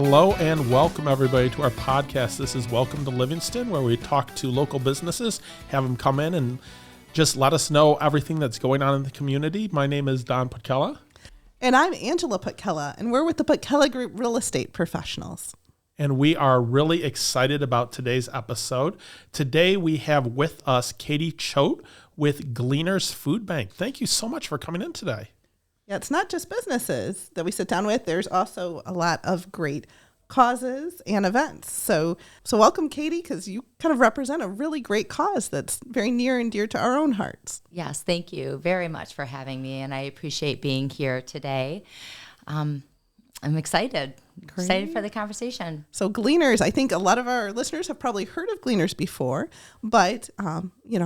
Hello and welcome everybody to our podcast. This is Welcome to Livingston, where we talk to local businesses, have them come in and just let us know everything that's going on in the community. My name is Don Putkela. And I'm Angela Putkela, and we're with the Putkela Group Real Estate Professionals. And we are really excited about today's episode. Today we have with us Katie Choate with Gleaners Food Bank. Thank you so much for coming in today. Yeah, it's not just businesses that we sit down with. There's also a lot of great causes and events. So welcome, Katie, because you kind of represent a really great cause that's very near and dear to our own hearts. Yes, thank you very much for having me, and I appreciate being here today. I'm excited. Great. Excited for the conversation. So Gleaners, I think a lot of our listeners have probably heard of Gleaners before, but, I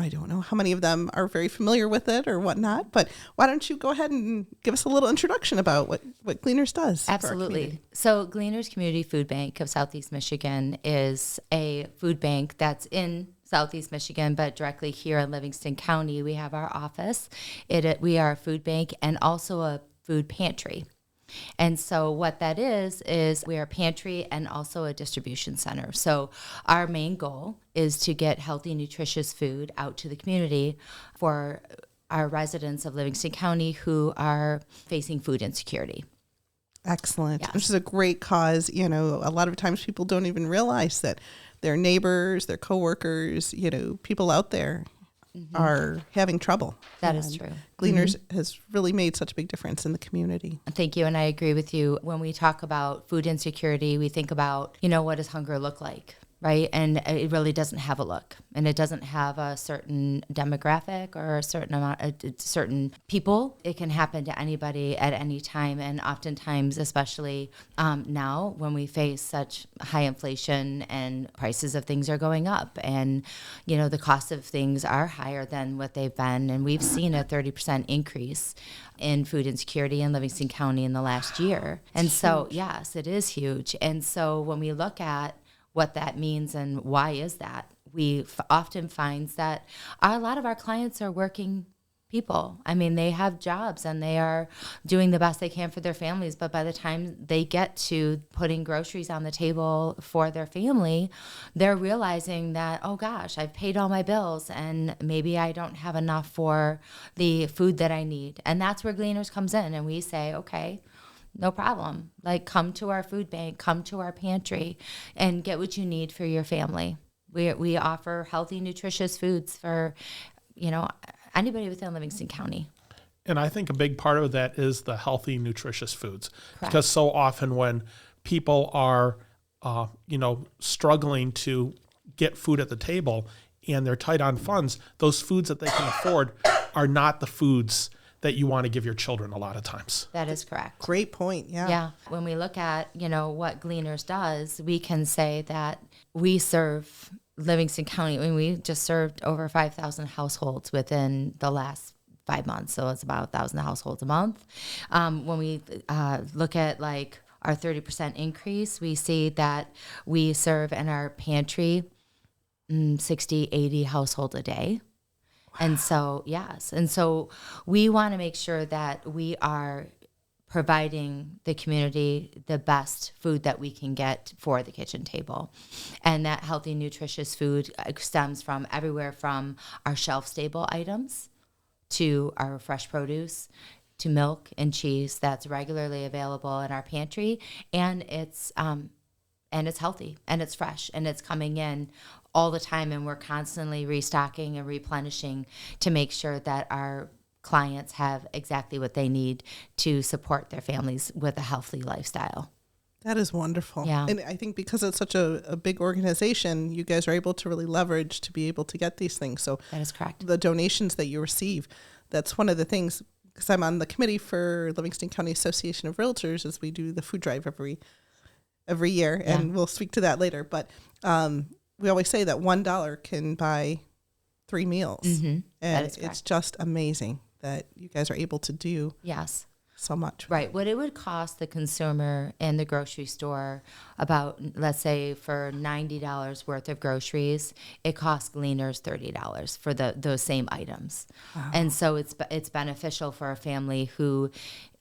don't know how many of them are very familiar with it or whatnot, but why don't you go ahead and give us a little introduction about what Gleaners does? Absolutely. So Gleaners Community Food Bank of Southeast Michigan is a food bank that's in Southeast Michigan, but directly here in Livingston County. We have our office. We are a food bank and also a food pantry. And so what that is we are a pantry and also a distribution center. So our main goal is to get healthy, nutritious food out to the community for our residents of Livingston County who are facing food insecurity. Excellent. Yes. Which is a great cause. A lot of times people don't even realize that their neighbors, their coworkers, people out there are having trouble. That is true. Gleaners has really made such a big difference in the community. Thank you, and I agree with you. When we talk about food insecurity, we think about, what does hunger look like, right? And it really doesn't have a look, and it doesn't have a certain demographic or a certain amount of certain people. It can happen to anybody at any time, and oftentimes, especially now when we face such high inflation and prices of things are going up, and the cost of things are higher than what they've been, and we've seen a 30% increase in food insecurity in Livingston County in the last year. And so, yes, it is huge. And so when we look at what that means and why is that, we often find that a lot of our clients are working people. I mean, they have jobs and they are doing the best they can for their families. But by the time they get to putting groceries on the table for their family, they're realizing that, oh gosh, I've paid all my bills and maybe I don't have enough for the food that I need. And that's where Gleaners comes in, and we say, okay, no problem. Come to our food bank, come to our pantry, and get what you need for your family. We offer healthy, nutritious foods for, anybody within Livingston County. And I think a big part of that is the healthy, nutritious foods. Correct. Because so often when people are, struggling to get food at the table and they're tight on funds, those foods that they can afford are not the foods that you want to give your children a lot of times. That is correct. Great point. Yeah. Yeah. When we look at, what Gleaners does, we can say that we serve Livingston County. I mean, we just served over 5,000 households within the last 5 months. So it's about 1,000 households a month. When we look at our 30% increase, we see that we serve in our pantry 60, 80 households a day. And so, yes. And so we want to make sure that we are providing the community the best food that we can get for the kitchen table. And that healthy, nutritious food stems from everywhere from our shelf-stable items to our fresh produce to milk and cheese that's regularly available in our pantry. And it's healthy and it's fresh and it's coming in all the time, and we're constantly restocking and replenishing to make sure that our clients have exactly what they need to support their families with a healthy lifestyle. That is wonderful. Yeah. And I think because it's such a big organization, you guys are able to really leverage to be able to get these things. So That is correct. The donations that you receive, that's one of the things, because I'm on the committee for Livingston County Association of Realtors, as we do the food drive every year, and we'll speak to that later. But we always say that $1 can buy 3 meals. Mm-hmm. And it's just amazing that you guys are able to do Yes. so much. Right. What it would cost the consumer in the grocery store about, let's say, for $90 worth of groceries, it costs Gleaners $30 for those same items. Wow. And so it's beneficial for a family who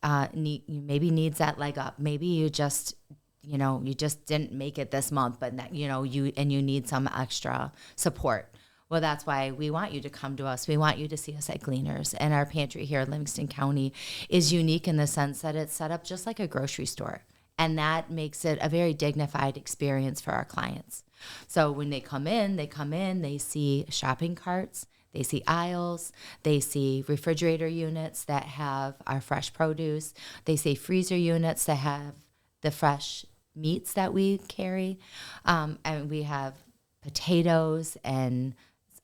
maybe needs that leg up. Maybe you just you just didn't make it this month, but you need some extra support. Well, that's why we want you to come to us. We want you to see us at Gleaners. And our pantry here in Livingston County is unique in the sense that it's set up just like a grocery store. And that makes it a very dignified experience for our clients. So when they come in, they see shopping carts, they see aisles, they see refrigerator units that have our fresh produce, they see freezer units that have the fresh meats that we carry, and we have potatoes and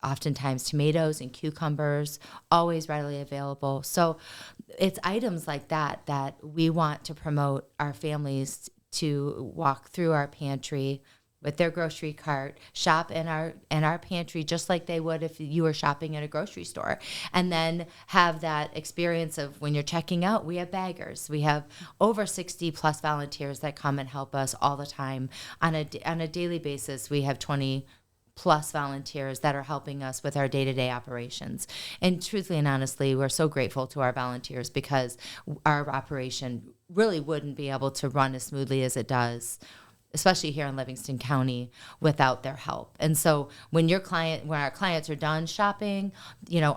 oftentimes tomatoes and cucumbers, always readily available. So it's items like that that we want to promote our families to walk through our pantry with their grocery cart, shop in our pantry just like they would if you were shopping at a grocery store, and then have that experience of when you're checking out, we have baggers. We have over 60 plus volunteers that come and help us all the time. On a daily basis, we have 20 plus volunteers that are helping us with our day-to-day operations. And truthfully and honestly, we're so grateful to our volunteers because our operation really wouldn't be able to run as smoothly as it does, especially here in Livingston County, without their help. And so when our clients are done shopping,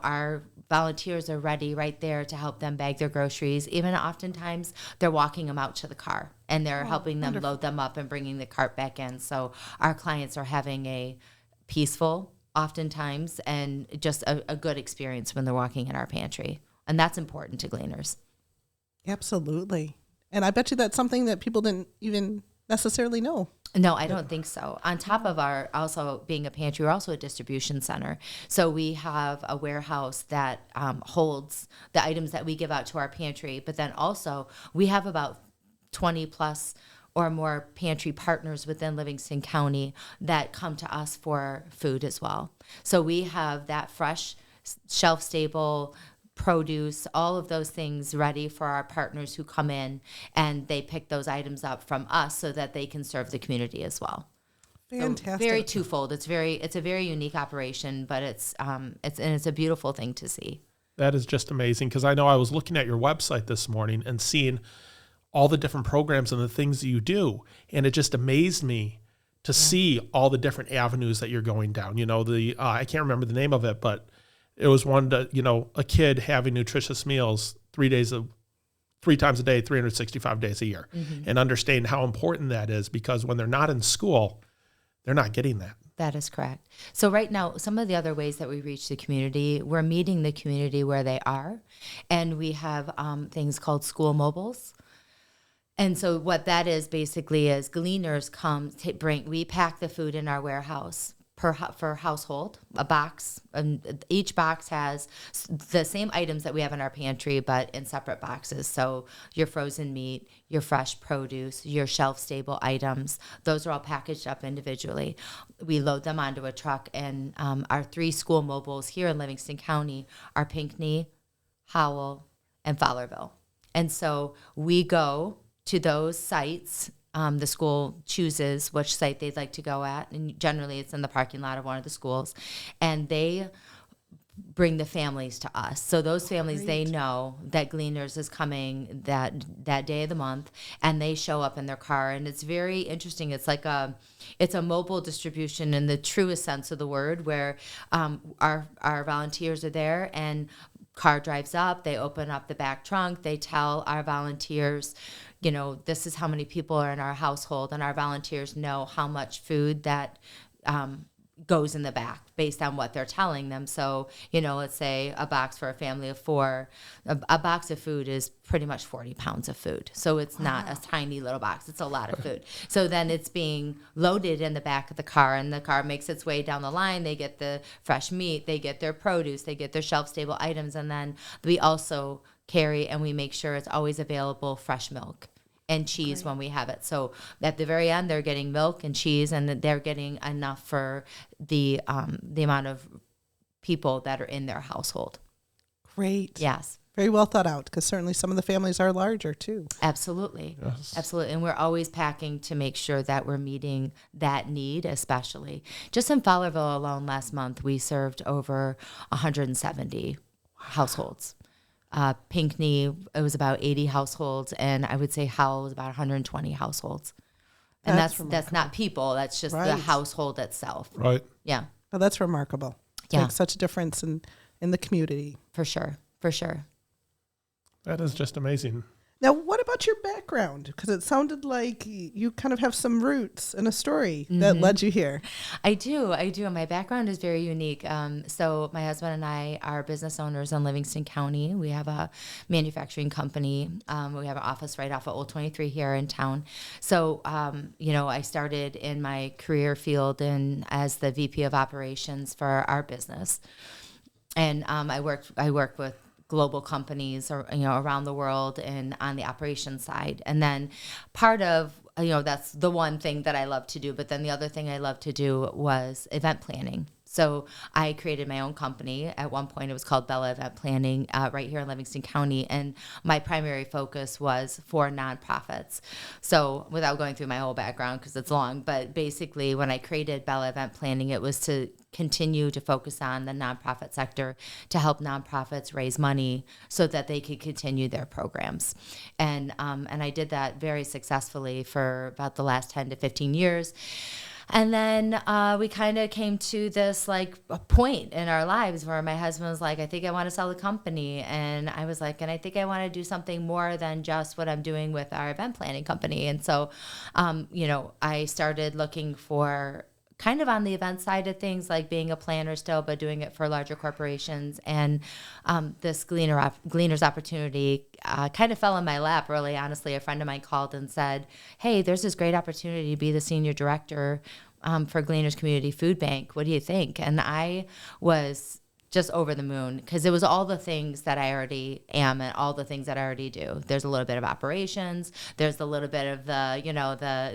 our volunteers are ready right there to help them bag their groceries. Even oftentimes they're walking them out to the car and they're helping them load them up and bringing the cart back in. So our clients are having a peaceful, oftentimes, and just a good experience when they're walking in our pantry. And that's important to Gleaners. Absolutely. And I bet you that's something that people didn't even necessarily know. No, I don't think so. On top of our also being a pantry, we're also a distribution center. So we have a warehouse that holds the items that we give out to our pantry, but then also we have about 20 plus or more pantry partners within Livingston County that come to us for food as well. So we have that fresh, shelf-stable produce, all of those things ready for our partners who come in, and they pick those items up from us so that they can serve the community as well. Fantastic. So very twofold. It's a very unique operation, but it's a beautiful thing to see. That is just amazing, because I know I was looking at your website this morning and seeing all the different programs and the things that you do. And it just amazed me to see all the different avenues that you're going down. I can't remember the name of it, but it was one that, a kid having nutritious meals 3 times a day, 365 days a year, and understanding how important that is, because when they're not in school, they're not getting that. That is correct. So right now, some of the other ways that we reach the community, we're meeting the community where they are. And we have things called school mobiles. And so what that is basically is Gleaners we pack the food in our warehouse per household, a box, and each box has the same items that we have in our pantry, but in separate boxes. So your frozen meat, your fresh produce, your shelf-stable items, those are all packaged up individually. We load them onto a truck, and our 3 school mobiles here in Livingston County are Pinckney, Howell, and Fowlerville. And so we go to those sites. The school chooses which site they'd like to go at, and generally it's in the parking lot of one of the schools, and they bring the families to us. So those families, they know that Gleaners is coming that day of the month, and they show up in their car, and it's very interesting. It's like it's a mobile distribution in the truest sense of the word, where our volunteers are there, and car drives up, they open up the back trunk, they tell our volunteers, this is how many people are in our household, and our volunteers know how much food that goes in the back based on what they're telling them. So, let's say a box for a family of 4, a box of food is pretty much 40 pounds of food. So it's not a tiny little box. It's a lot of food. So then it's being loaded in the back of the car, and the car makes its way down the line. They get the fresh meat, they get their produce, they get their shelf-stable items, and then we also carry and we make sure it's always available fresh milk and cheese when we have it. So at the very end, they're getting milk and cheese, and they're getting enough for the amount of people that are in their household. Great. Yes. Very well thought out, because certainly some of the families are larger too. Absolutely. Yes. Absolutely. And we're always packing to make sure that we're meeting that need, especially. Just in Fowlerville alone last month, we served over 170 households. Pinckney, it was about 80 households, and I would say Howell was about 120 households. And that's not people. That's just the household itself. Right. Yeah. Oh, that's remarkable. It makes such a difference in the community. For sure. For sure. That is just amazing. Now, what about your background? Because it sounded like you kind of have some roots and a story that led you here. I do. And my background is very unique. So my husband and I are business owners in Livingston County. We have a manufacturing company. We have an office right off of Old 23 here in town. So, I started in my career field as the VP of operations for our business. And I work with global companies or around the world and on the operations side. And then part of that's the one thing that I love to do, but then the other thing I love to do was event planning. So I created my own company. At one point it was called Bella Event Planning right here in Livingston County, and my primary focus was for nonprofits. So without going through my whole background because it's long, but basically when I created Bella Event Planning, it was to continue to focus on the nonprofit sector to help nonprofits raise money so that they could continue their programs. And I did that very successfully for about the last 10 to 15 years. And then we kind of came to this a point in our lives where my husband was like, I think I want to sell the company. And I was like, and I think I want to do something more than just what I'm doing with our event planning company. And so, I started looking for kind of on the event side of things, like being a planner still, but doing it for larger corporations. And this Gleaners opportunity kind of fell in my lap, really, honestly. A friend of mine called and said, hey, there's this great opportunity to be the senior director for Gleaners Community Food Bank. What do you think? And I was just over the moon because it was all the things that I already am and all the things that I already do. There's a little bit of operations. There's a little bit of the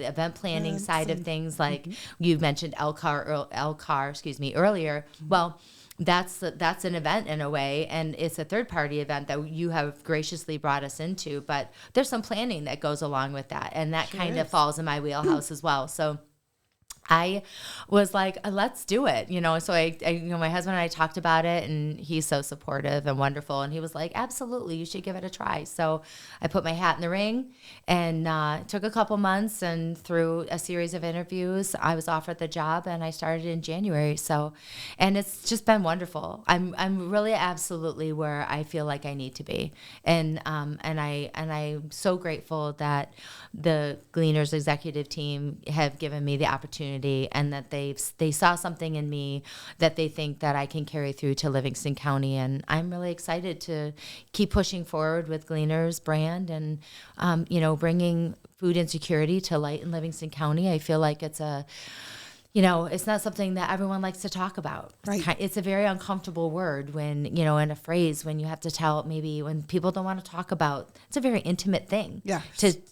event planning side of things. Like you mentioned LCAR, earlier. Well, that's an event in a way, and it's a third-party event that you have graciously brought us into. But there's some planning that goes along with that, and that kind of falls in my wheelhouse as well. So I was like, let's do it, So my husband and I talked about it, and he's so supportive and wonderful. And he was like, absolutely, you should give it a try. So I put my hat in the ring, and it took a couple months, and through a series of interviews, I was offered the job, and I started in January. So, and it's just been wonderful. I'm really absolutely where I feel like I need to be, and I'm so grateful that the Gleaners executive team have given me the opportunity, and that they saw something in me that they think that I can carry through to Livingston County. And I'm really excited to keep pushing forward with Gleaners brand and, bringing food insecurity to light in Livingston County. I feel like it's it's not something that everyone likes to talk about. Right. It's a very uncomfortable word when, in a phrase, when you have to tell, maybe when people don't want to talk about, it's a very intimate thing. Yeah.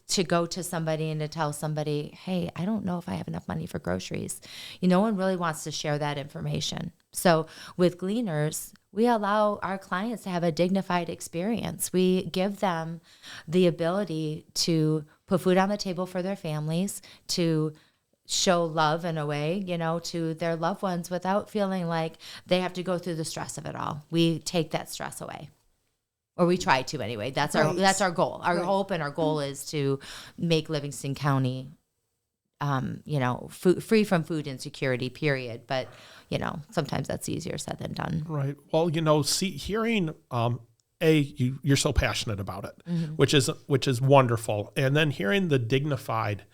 To go to somebody and to tell somebody, hey, I don't know if I have enough money for groceries. No one really wants to share that information. So with Gleaners, we allow our clients to have a dignified experience. We give them the ability to put food on the table for their families, to show love in a way, to their loved ones without feeling like they have to go through the stress of it all. We take that stress away, or we try to anyway. That's our goal. Our hope and our goal is to make Livingston County, free from food insecurity, period. But, sometimes that's easier said than done. Right. Well, hearing, you're so passionate about it, which is wonderful. And then hearing the dignified,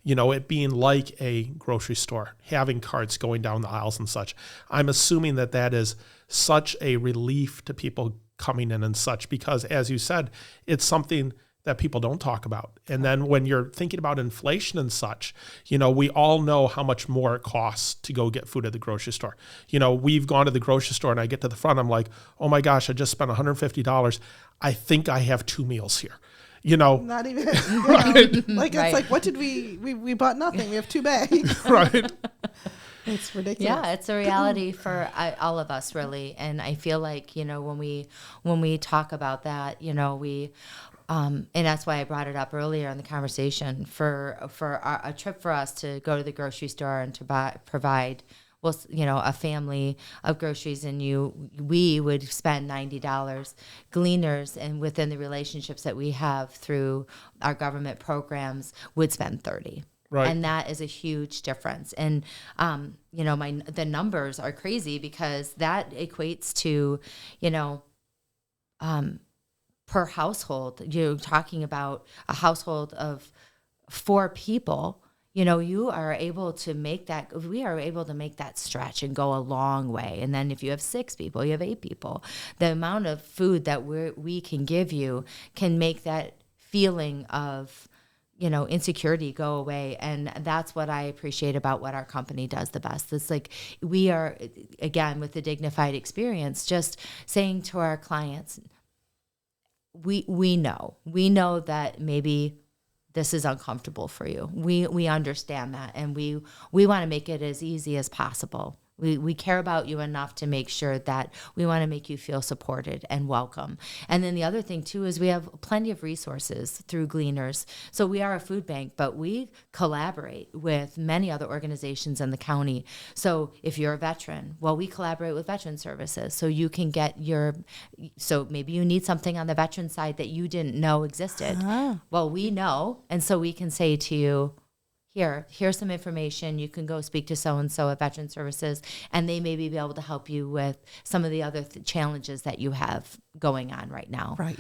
it being like a grocery store, having carts going down the aisles and such. I'm assuming that is such a relief to people coming in and such, because as you said, it's something that people don't talk about. And then when you're thinking about inflation and such, we all know how much more it costs to go get food at the grocery store. We've gone to the grocery store and I get to the front, I'm like, oh my gosh, I just spent $150. I think I have 2 meals here. Not even right. It's like, what did we bought nothing. We have 2 bags. Right. It's ridiculous. Yeah, it's a reality for all of us, really. And I feel like, when we talk about that, we and that's why I brought it up earlier in the conversation for a trip for us to go to the grocery store and to provide a family of groceries, and we would spend $90. Gleaners, and within the relationships that we have through our government programs, would spend $30. Right. And that is a huge difference. And, the numbers are crazy because that equates to, per household, you're talking about a household of 4 people, you are able to make that, we are able to make that stretch and go a long way. And then if you have 6 people, you have 8 people, the amount of food that we can give you can make that feeling of, insecurity go away. And that's what I appreciate about what our company does the best. It's like we are, again, with the dignified experience, just saying to our clients, we know that maybe this is uncomfortable for you. We understand that, and we want to make it as easy as possible. We care about you enough to make sure that we want to make you feel supported and welcome. And then the other thing too is we have plenty of resources through Gleaners. So we are a food bank, but we collaborate with many other organizations in the county. So if you're a veteran, well, we collaborate with Veteran Services. So you can get so maybe you need something on the veteran side that you didn't know existed. Well, we know. And so we can say to you, here's some information. You can go speak to so-and-so at Veteran Services, and they may be able to help you with some of the other challenges that you have going on right now. Right.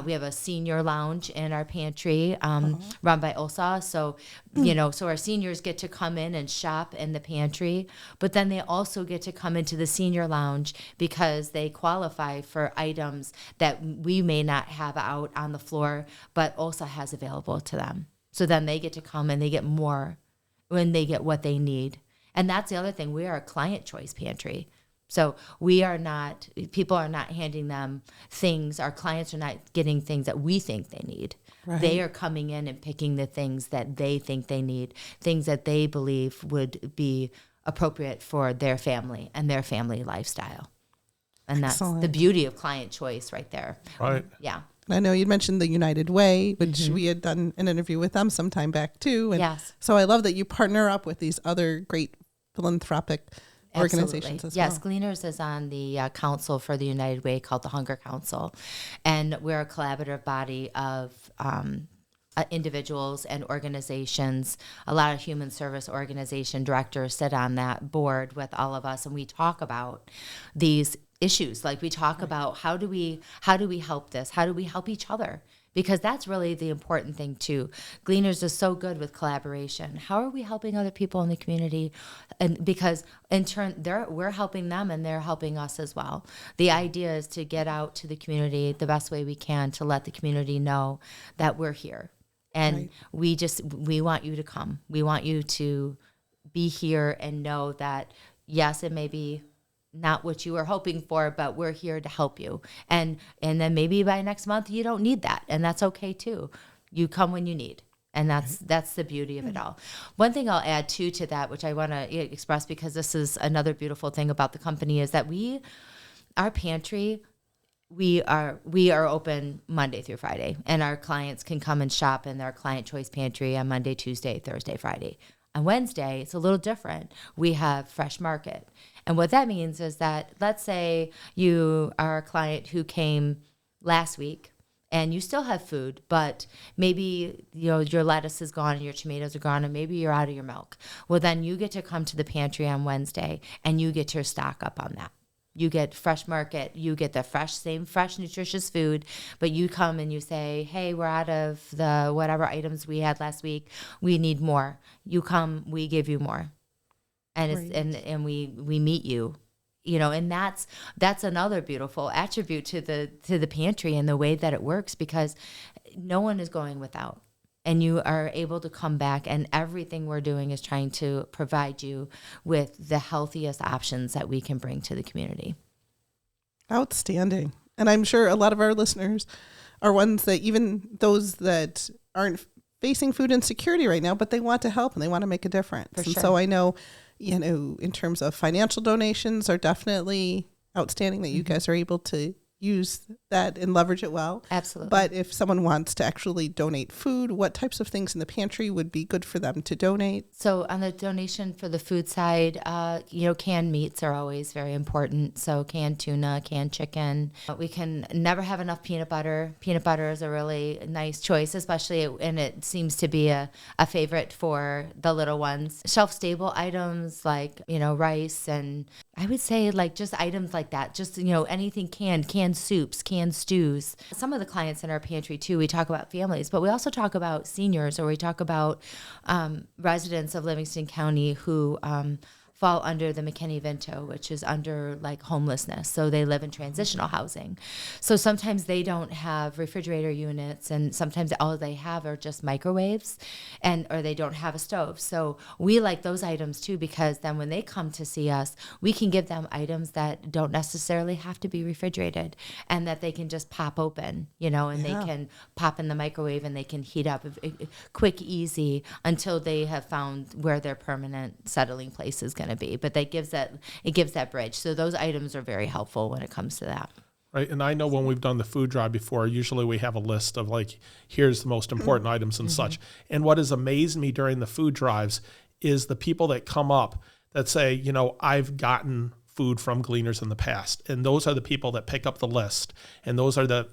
We have a senior lounge in our pantry run by OSA. So, so our seniors get to come in and shop in the pantry, but then they also get to come into the senior lounge because they qualify for items that we may not have out on the floor, but OSA has available to them. So then they get to come and they get more when they get what they need. And that's the other thing. We are a client choice pantry. So people are not handing them things. Our clients are not getting things that we think they need. Right. They are coming in and picking the things that they think they need, things that they believe would be appropriate for their family and their family lifestyle. And that's the beauty of client choice right there. Right. Yeah. I know you mentioned the United Way, which we had done an interview with them some time back too. And yes. So I love that you partner up with these other great philanthropic organizations as well. Yes, Gleaners is on the council for the United Way called the Hunger Council. And we're a collaborative body of individuals and organizations. A lot of human service organization directors sit on that board with all of us, and we talk about these issues. Like we talk about how do we help this? How do we help each other? Because that's really the important thing too. Gleaners is so good with collaboration. How are we helping other people in the community? And because in turn, we're helping them and they're helping us as well. The idea is to get out to the community the best way we can to let the community know that we're here. And we want you to come. We want you to be here and know that, yes, it may be not what you were hoping for, but we're here to help you. And then maybe by next month you don't need that, and that's okay too. You come when you need. And that's the beauty of it all. One thing I'll add too to that, which I want to express because this is another beautiful thing about the company, is that our pantry, we are open Monday through Friday, and our clients can come and shop in their client choice pantry on Monday, Tuesday, Thursday, Friday. On Wednesday, it's a little different. We have fresh market. And what that means is that, let's say you are a client who came last week and you still have food, but maybe your lettuce is gone and your tomatoes are gone and maybe you're out of your milk. Well, then you get to come to the pantry on Wednesday and you get to stock up on that. You get fresh market, you get the same fresh, nutritious food, but you come and you say, hey, we're out of the whatever items we had last week. We need more. You come, we give you more. And and we meet you, and that's another beautiful attribute to the pantry and the way that it works, because no one is going without. And you are able to come back, and everything we're doing is trying to provide you with the healthiest options that we can bring to the community. Outstanding. And I'm sure a lot of our listeners are ones that, even those that aren't facing food insecurity right now, but they want to help and they want to make a difference. For and sure. So I know, in terms of financial donations are definitely outstanding, that you guys are able to use that and leverage it well. Absolutely. But if someone wants to actually donate food, what types of things in the pantry would be good for them to donate? So on the donation for the food side, canned meats are always very important. So canned tuna, canned chicken. We can never have enough peanut butter. Peanut butter is a really nice choice, especially, and it seems to be a favorite for the little ones. Shelf-stable items like, rice, and I would say like just items like that, just, anything canned soups, canned stews. Some of the clients in our pantry too, we talk about families, but we also talk about seniors, or we talk about residents of Livingston County who fall under the McKinney-Vento, which is under like homelessness. So they live in transitional housing. So sometimes they don't have refrigerator units, and sometimes all they have are just microwaves, or they don't have a stove. So we like those items too, because then when they come to see us, we can give them items that don't necessarily have to be refrigerated, and that they can just pop open, and they can pop in the microwave and they can heat up quick, easy, until they have found where their permanent settling place is going to be. But it gives that bridge. So those items are very helpful when it comes to that. Right. And I know when we've done the food drive before, usually we have a list of like, here's the most important items and such. And what has amazed me during the food drives is the people that come up that say, I've gotten food from Gleaners in the past. And those are the people that pick up the list. And those are the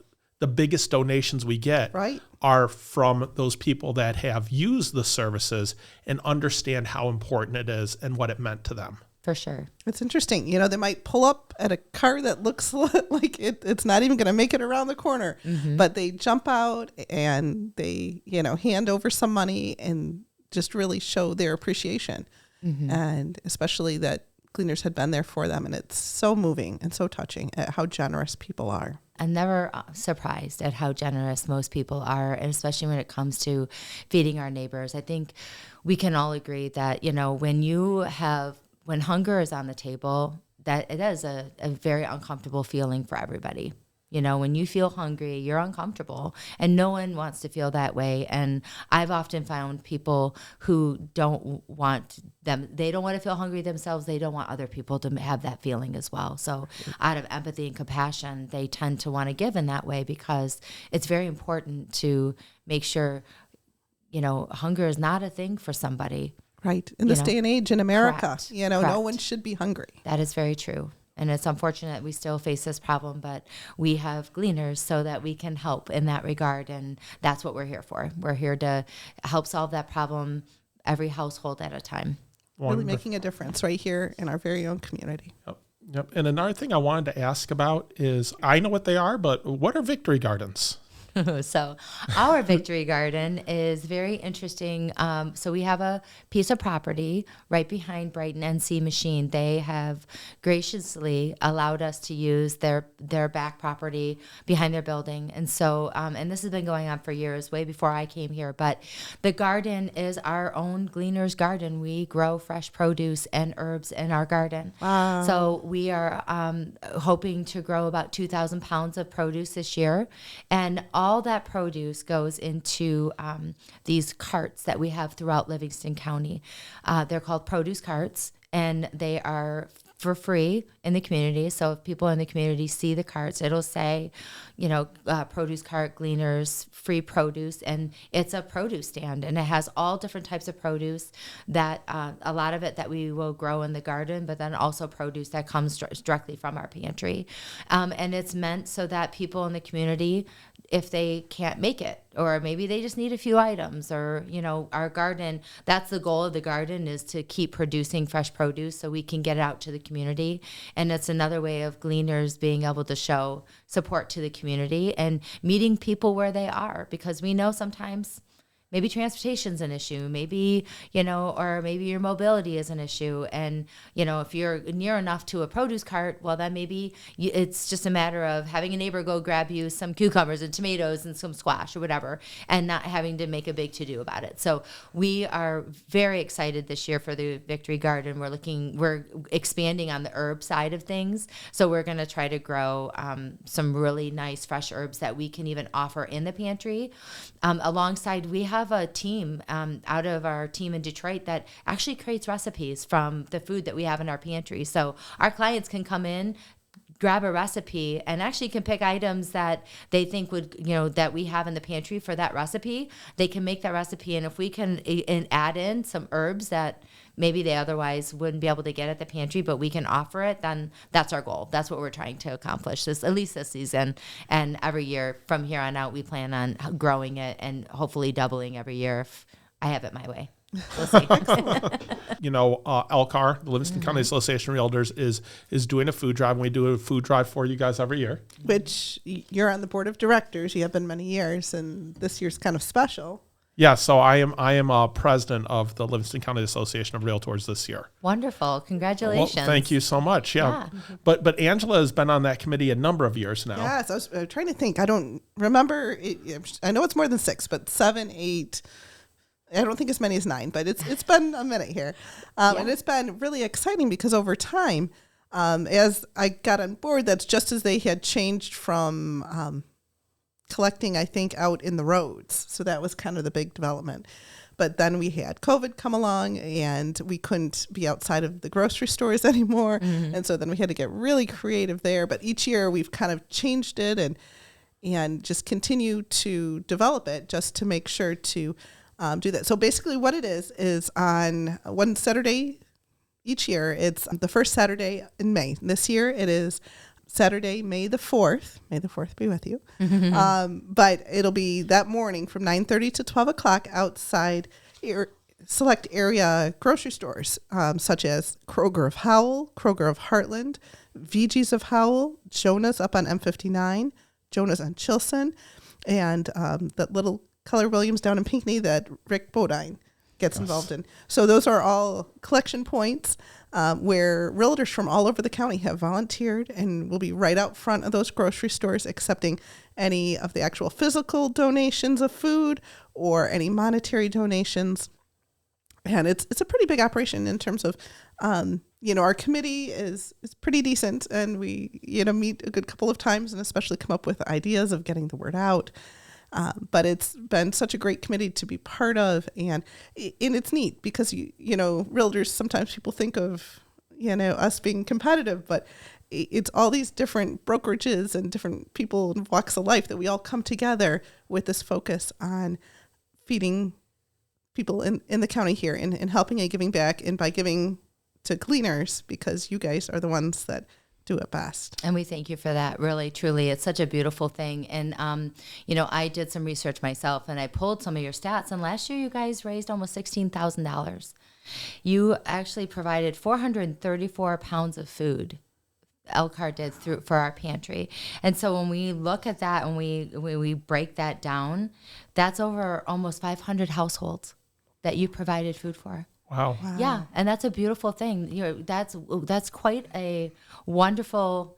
biggest donations we get are from those people that have used the services and understand how important it is and what it meant to them. For sure. It's interesting. They might pull up at a car that looks like it's not even going to make it around the corner, but they jump out and they, hand over some money and just really show their appreciation. And especially that Gleaners had been there for them. And it's so moving and so touching at how generous people are. I'm never surprised at how generous most people are, and especially when it comes to feeding our neighbors. I think we can all agree that, when hunger is on the table, that it is a very uncomfortable feeling for everybody. When you feel hungry, you're uncomfortable, and no one wants to feel that way. And I've often found people who they don't want to feel hungry themselves. They don't want other people to have that feeling as well. So out of empathy and compassion, they tend to want to give in that way, because it's very important to make sure, hunger is not a thing for somebody. Right. In this day and age in America, Correct. No one should be hungry. That is very true. And it's unfortunate we still face this problem, but we have Gleaners so that we can help in that regard. And that's what we're here for. We're here to help solve that problem, every household at a time. Really making a difference right here in our very own community. Yep. And another thing I wanted to ask about is, I know what they are, but what are victory gardens? So our victory garden is very interesting. So we have a piece of property right behind Brighton NC Machine. They have graciously allowed us to use their back property behind their building. And so, and this has been going on for years, way before I came here, but the garden is our own Gleaners garden. We grow fresh produce and herbs in our garden. Wow. So we are hoping to grow about 2,000 pounds of produce this year. And all that produce goes into these carts that we have throughout Livingston County. They're called produce carts, and they are for free in the community. So if people in the community see the carts, it'll say, produce cart, Gleaners, free produce, and it's a produce stand, and it has all different types of produce that a lot of it that we will grow in the garden, but then also produce that comes directly from our pantry. And it's meant so that people in the community, if they can't make it, or maybe they just need a few items, or, our garden, that's the goal of the garden, is to keep producing fresh produce so we can get it out to the community. And it's another way of Gleaners being able to show support to the community and meeting people where they are, because we know sometimes maybe transportation's an issue, maybe, or maybe your mobility is an issue. And, if you're near enough to a produce cart, well, then maybe it's just a matter of having a neighbor go grab you some cucumbers and tomatoes and some squash or whatever, and not having to make a big to-do about it. So we are very excited this year for the Victory Garden. We're expanding on the herb side of things. So we're going to try to grow some really nice fresh herbs that we can even offer in the pantry. Alongside, we have a team out of our team in Detroit that actually creates recipes from the food that we have in our pantry. So our clients can come in, grab a recipe and actually can pick items that they think would, that we have in the pantry for that recipe. They can make that recipe. And if we can add in some herbs that maybe they otherwise wouldn't be able to get at the pantry, but we can offer it, then that's our goal. That's what we're trying to accomplish at least this season. And every year from here on out, we plan on growing it and hopefully doubling every year if I have it my way. We'll see. LCAR, the Livingston County Association of Realtors, is doing a food drive. And we do a food drive for you guys every year. Which you're on the board of directors. You have been many years, and this year's kind of special. Yeah, so I am president of the Livingston County Association of Realtors this year. Wonderful. Congratulations. Well, thank you so much. Yeah. But Angela has been on that committee a number of years now. Yes, I was trying to think. I don't remember. I know it's more than 6, but 7, 8. I don't think as many as 9, but it's been a minute here. And it's been really exciting because over time, as I got on board, that's just as they had changed from collecting, I think, out in the roads. So that was kind of the big development. But then we had COVID come along and we couldn't be outside of the grocery stores anymore. And so then we had to get really creative there. But each year we've kind of changed it and just continue to develop it just to make sure to do that. So basically what it is on one Saturday each year. It's the first Saturday in May. This year it is Saturday, May the 4th. May the 4th be with you. But it'll be that morning from 9:30 to 12 o'clock outside select area grocery stores, such as Kroger of Howell, Kroger of Heartland, VG's of Howell, Jonah's up on M59, Jonah's on Chilson, and that little Keller Williams down in Pinckney that Rick Bodine gets involved in. So those are all collection points where realtors from all over the county have volunteered and will be right out front of those grocery stores accepting any of the actual physical donations of food or any monetary donations. And it's a pretty big operation in terms of, our committee is pretty decent, and we, meet a good couple of times and especially come up with ideas of getting the word out. But it's been such a great committee to be part of, and it's neat because, realtors, sometimes people think of, us being competitive, but it's all these different brokerages and different people in walks of life that we all come together with this focus on feeding people in the county here and helping and giving back, and by giving to Gleaners, because you guys are the ones that do it best. And we thank you for that. Really, truly, it's such a beautiful thing. And, I did some research myself and I pulled some of your stats. And last year you guys raised almost $16,000. You actually provided 434 pounds of food. LCAR did for our pantry. And so when we look at that and we break that down, that's over almost 500 households that you provided food for. Wow. Yeah, and that's a beautiful thing. That's quite a wonderful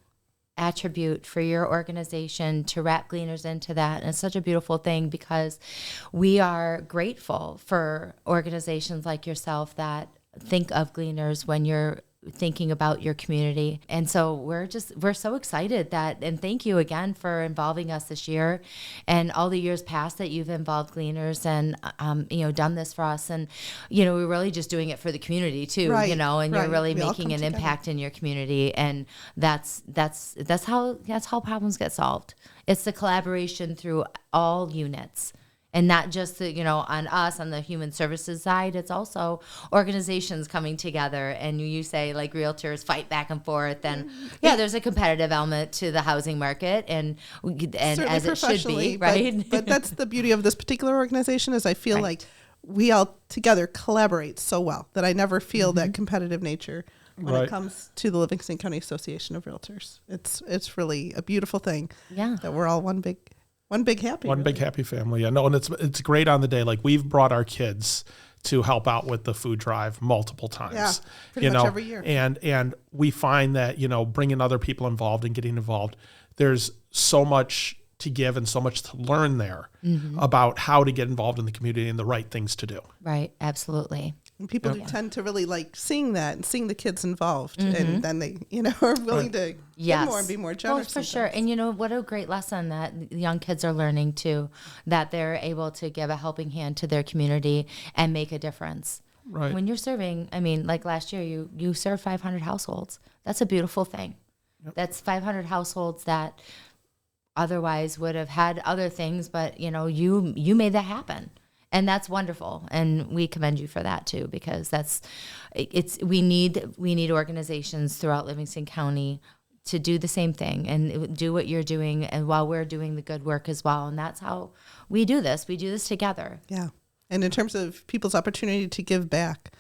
attribute for your organization to wrap Gleaners into that. And it's such a beautiful thing because we are grateful for organizations like yourself that think of Gleaners when you're thinking about your community. And so we're so excited and thank you again for involving us this year and all the years past that you've involved Gleaners and, done this for us. And, we're really just doing it for the community too, right, and right. you're really We all making come an together. impact in your community. And that's how problems get solved. It's the collaboration through all units. And not just on us, on the human services side, it's also organizations coming together. And you say like realtors fight back and forth. And there's a competitive element to the housing market, and as it should be, right? But that's the beauty of this particular organization is I feel like we all together collaborate so well that I never feel that competitive nature when it comes to the Livingston County Association of Realtors. It's really a beautiful thing that we're all one big happy family. Yeah, no, and it's great on the day. Like we've brought our kids to help out with the food drive multiple times. Yeah, pretty much every year. And we find that, bringing other people involved and getting involved, there's so much to give and so much to learn there about how to get involved in the community and the right things to do. Right, absolutely. And people do tend to really like seeing that and seeing the kids involved, and then they, are willing to give more and be more generous. Well, for sure. And what a great lesson that the young kids are learning too, that they're able to give a helping hand to their community and make a difference. Right. When you're serving, like last year, you served 500 households. That's a beautiful thing. That's 500 households that otherwise would have had other things, but you made that happen. And that's wonderful. And we commend you for that too, because we need organizations throughout Livingston County to do the same thing and do what you're doing, and while we're doing the good work as well. And that's how we do this. We do this together. Yeah. And in terms of people's opportunity to give back,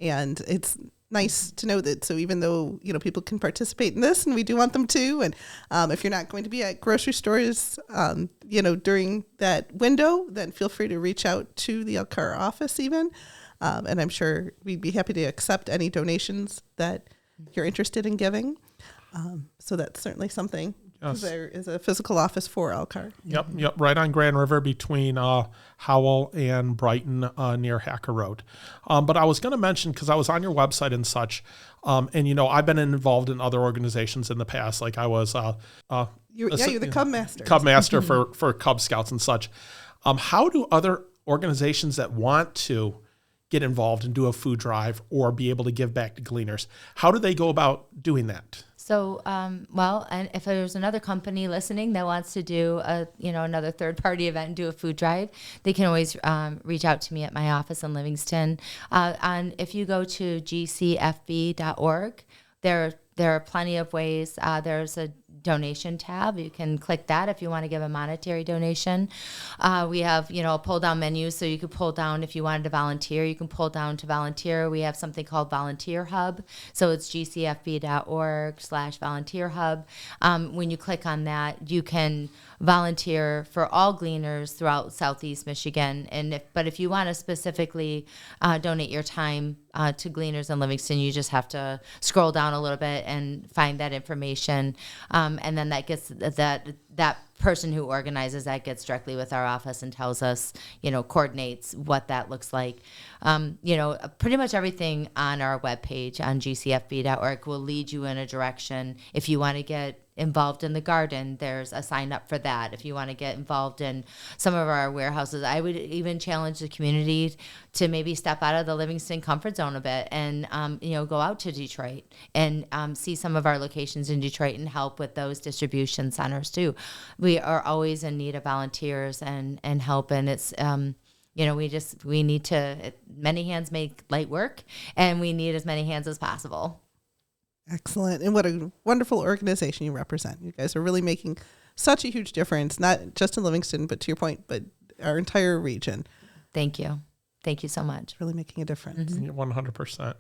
and it's nice to know that. So even though, people can participate in this, and we do want them to, and if you're not going to be at grocery stores, during that window, then feel free to reach out to the Elkhart office even. And I'm sure we'd be happy to accept any donations that you're interested in giving. So that's certainly something. Yes. There is a physical office for Elkhart. Yep, right on Grand River between Howell and Brighton near Hacker Road. But I was going to mention, because I was on your website and such, and I've been involved in other organizations in the past. Like I was, you're the Cub Master. Cub Master for Cub Scouts and such. How do other organizations that want to get involved and do a food drive or be able to give back to Gleaners, how do they go about doing that? So, and if there's another company listening that wants to do another third-party event and do a food drive, they can always reach out to me at my office in Livingston. And if you go to gcfb.org, there are plenty of ways. There's a donation tab. You can click that if you want to give a monetary donation. We have, a pull down menu, so you could pull down if you wanted to volunteer. You can pull down to volunteer. We have something called Volunteer Hub. So it's gcfb.org/volunteer hub. When you click on that, you can volunteer for all Gleaners throughout Southeast Michigan. But if you want to specifically donate your time to Gleaners in Livingston, you just have to scroll down a little bit and find that information. And then that gets that person who organizes that gets directly with our office and tells us, coordinates what that looks like. Pretty much everything on our webpage on gcfb.org will lead you in a direction. If you want to get involved in the garden, there's a sign up for that. If you want to get involved in some of our warehouses, I would even challenge the community to maybe step out of the Livingston comfort zone a bit and go out to Detroit and see some of our locations in Detroit and help with those distribution centers too. We are always in need of volunteers and help, and it's we need to, many hands make light work, and we need as many hands as possible. Excellent. And what a wonderful organization you represent. You guys are really making such a huge difference, not just in Livingston, but to your point, but our entire region. Thank you. Thank you so much. Really making a difference. 100%.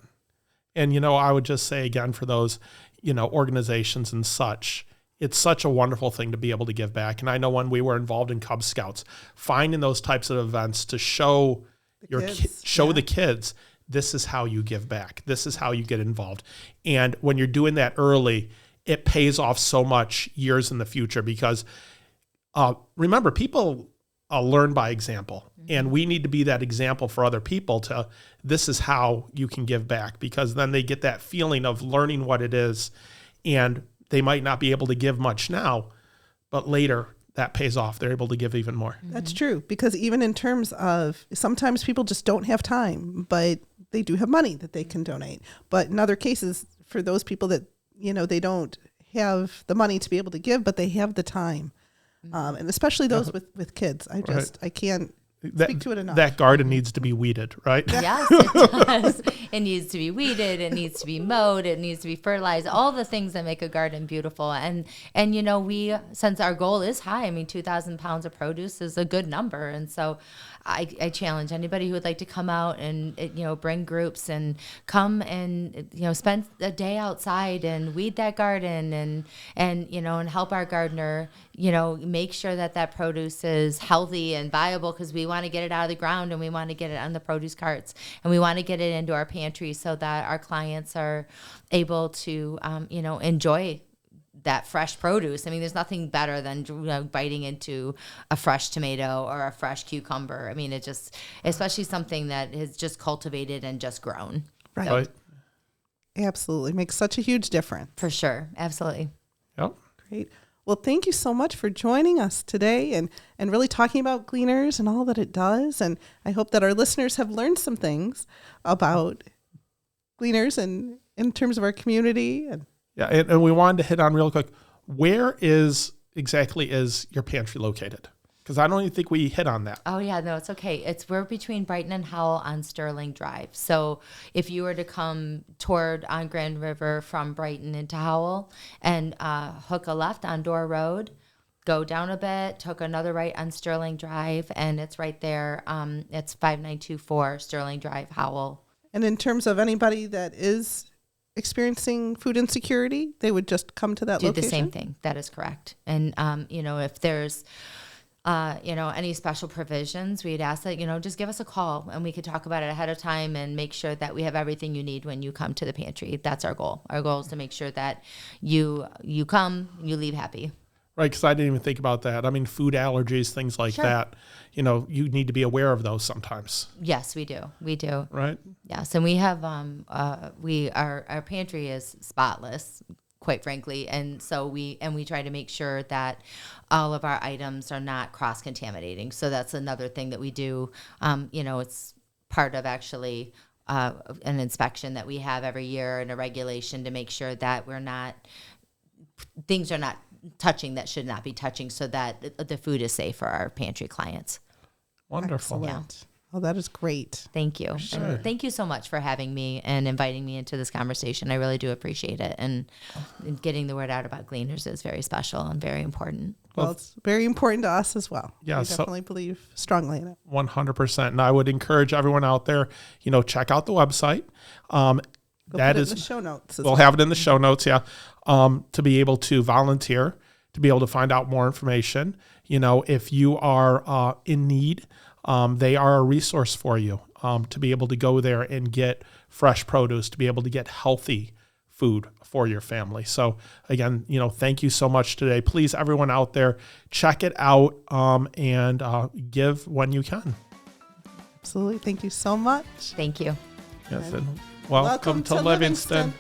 And, I would just say again, for those, organizations and such, it's such a wonderful thing to be able to give back. And I know when we were involved in Cub Scouts, finding those types of events to show the kids, this is how you give back. This is how you get involved. And when you're doing that early, it pays off so much years in the future because remember, people learn by example. Mm-hmm. And we need to be that example for other people to, this is how you can give back, because then they get that feeling of learning what it is. And they might not be able to give much now, but later that pays off. They're able to give even more. That's true. Because even in terms of, sometimes people just don't have time, but they do have money that they can donate. But in other cases, for those people that, they don't have the money to be able to give, but they have the time. And especially those with kids. I can't speak to it enough. That garden needs to be weeded, right? Yes, it does. It needs to be weeded. It needs to be mowed. It needs to be fertilized. All the things that make a garden beautiful. And we, since our goal is high, 2,000 pounds of produce is a good number. And so I challenge anybody who would like to come out and, bring groups and come and, spend a day outside and weed that garden and help our gardener, make sure that produce is healthy and viable, because we want to get it out of the ground and we want to get it on the produce carts and we want to get it into our pantry so that our clients are able to, enjoy that fresh produce. There's nothing better than biting into a fresh tomato or a fresh cucumber. It just, especially something that is just cultivated and just grown. Right. So, absolutely. Makes such a huge difference. For sure. Absolutely. Yep. Great. Well, thank you so much for joining us today and really talking about Gleaners and all that it does. And I hope that our listeners have learned some things about Gleaners and in terms of our community and Yeah, and we wanted to hit on real quick, where exactly is your pantry located? Because I don't even think we hit on that. Oh, yeah, no, it's okay. We're between Brighton and Howell on Sterling Drive. So if you were to come toward on Grand River from Brighton into Howell and hook a left on Door Road, go down a bit, took another right on Sterling Drive, and it's right there. It's 5924 Sterling Drive, Howell. And in terms of anybody that is experiencing food insecurity, they would just come to that Do location? the same thing. That is correct. And, if there's, any special provisions, we'd ask that, just give us a call and we could talk about it ahead of time and make sure that we have everything you need when you come to the pantry. That's our goal. Our goal is to make sure that you come, you leave happy. Right, because I didn't even think about that. I mean, food allergies, things like Sure. that, you need to be aware of those sometimes. Yes, we do. We do. Right? Yes, and we have our pantry is spotless, quite frankly, and so we try to make sure that all of our items are not cross-contaminating. So that's another thing that we do. It's part of actually an inspection that we have every year and a regulation to make sure that things are not touching that should not be touching, so that the food is safe for our pantry clients. Wonderful. Excellent. Oh, that is great. Thank you. Sure. And thank you so much for having me and inviting me into this conversation. I really do appreciate it. And getting the word out about Gleaners is very special and very important. Well, it's very important to us as well. Yeah, we so- definitely believe strongly in it. 100%. And I would encourage everyone out there, check out the website. We'll That put it is, in the show notes. we'll have it in the show notes, yeah, to be able to volunteer, to be able to find out more information. If you are in need, they are a resource for you to be able to go there and get fresh produce, to be able to get healthy food for your family. So again, thank you so much today. Please, everyone out there, check it out and give when you can. Absolutely. Thank you so much. Thank you. Yes, and welcome to Livingston.